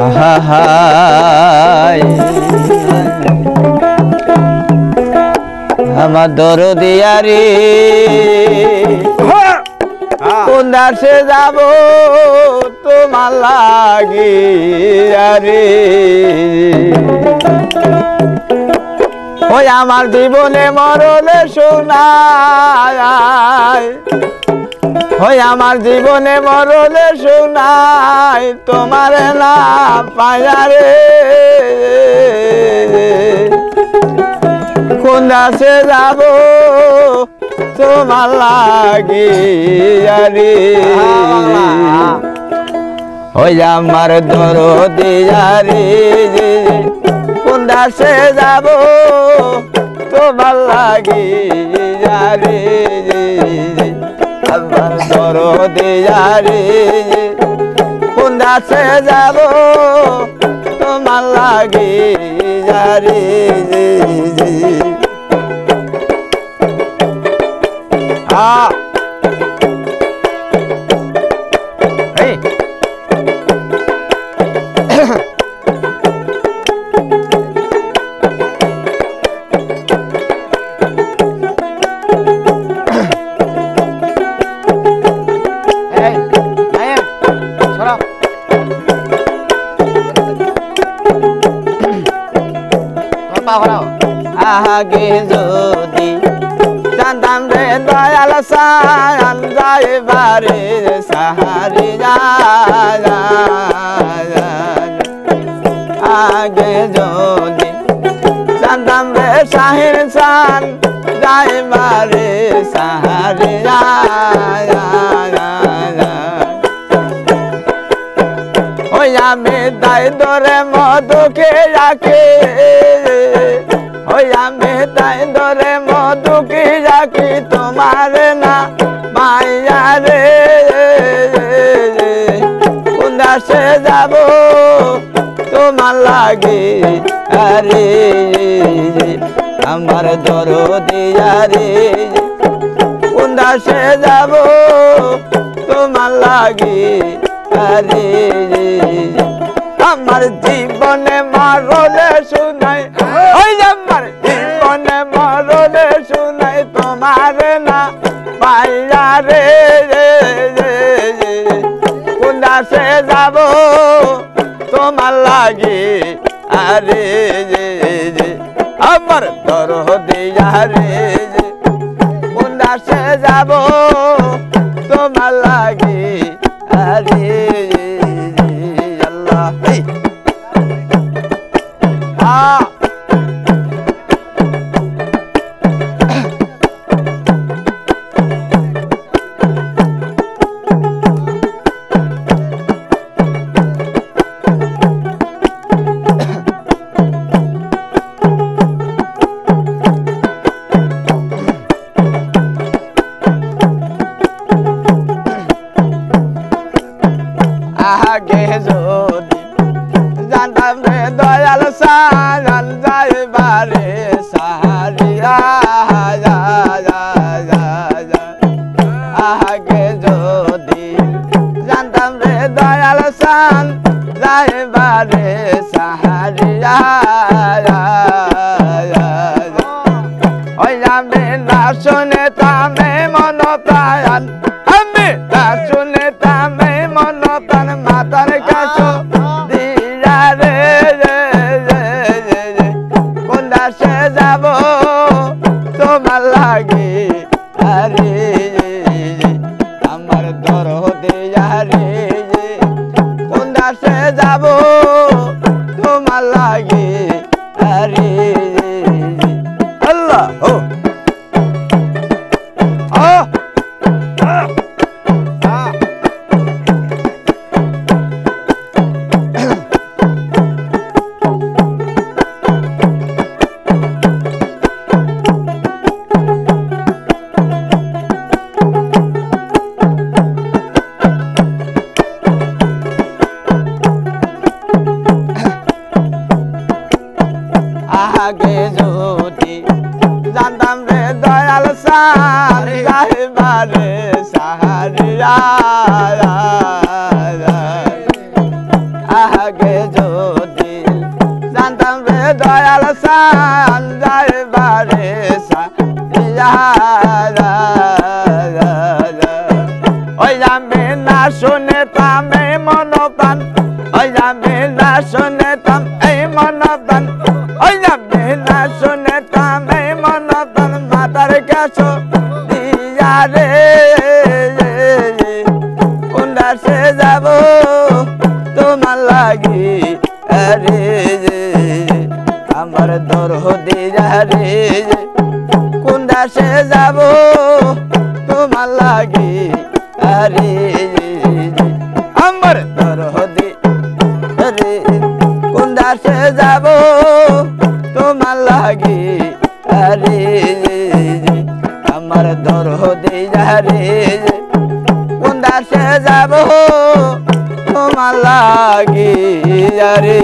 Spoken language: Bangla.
আহাই আমার দরদিয়ারি কোন দেশে যাব তোমার লাগিয়া রে ওই আমার জীবনে মরলে শোনায় ওই আমার জীবনে মরলে শোনায় তোমার না পায়া রে কোন দেশে যাব তোমার লাগিয়া রে ওই আমার দরদিয়া রে কোন দেশে যাব তোমার লাগিয়া রে আমার দরদিয়া রে কোন দেশে যাব তোমার লাগিয়া রে আগে যদি জানতাম রে দয়াল সায়ান যাইবারে সাহারি আগে যদি জানতাম রে শাহির সান যাইবারে সাহারি ওই আমি দায় ধরে মধুকে রাখে ওই আমি তাই ধরে মধুকি রাখি তোমার না মাইয়া রে কোন দেশে যাব তোমার লাগে আরে আমার দরদিয়া রে কোন দেশে যাব তোমার লাগে আরে আমার জীবনে মরলে শুনাই ওই আমার জীবনে মরলে শুনাই তোমার না পাইয়া রে কোন দেশে যাব তোমার লাগে আরে আমার দরদিয়া রে কোন দেশে যাব তোমার লাগে আরে আল্লাহ আগে যদি জানতাম রে দয়াল সায়ান যাইবারে সাহারিয়া আগে যদি জানতাম রে দয়াল সান যাইবারে সাহারিয়া ওই আমি না শুনে তামে মন প্রাণ আমি না শুনে তামে মন প্রাণ মাতার কাছে দিয়া রে কোন দেশে যাব তোমার লাগে আরে আমার দরদিয়া রে কোন দেশে যাব তোমার লাগে আরে আল্লাহ লাগে যদি জানতাম রে দয়াল সান যাইবারে ওই যাবে না শুনে তামে মনপ্রাণ ওই যাবে না শুনে তাম এই মনপ্রাণ ওই যাবে না শুনে তামে মনপ্রাণ মাতার কাছে দিয়া রে কোন দেশে যাব তোমার লাগি আরে আমার দরদি রে কোন দেশে যাব তোমার লাগি আরে আমার দরদি রে কোন দেশে যাব তোমার লাগি আরে আমার দরদি রে কোন দেশে যাব তোমার লাগি আরে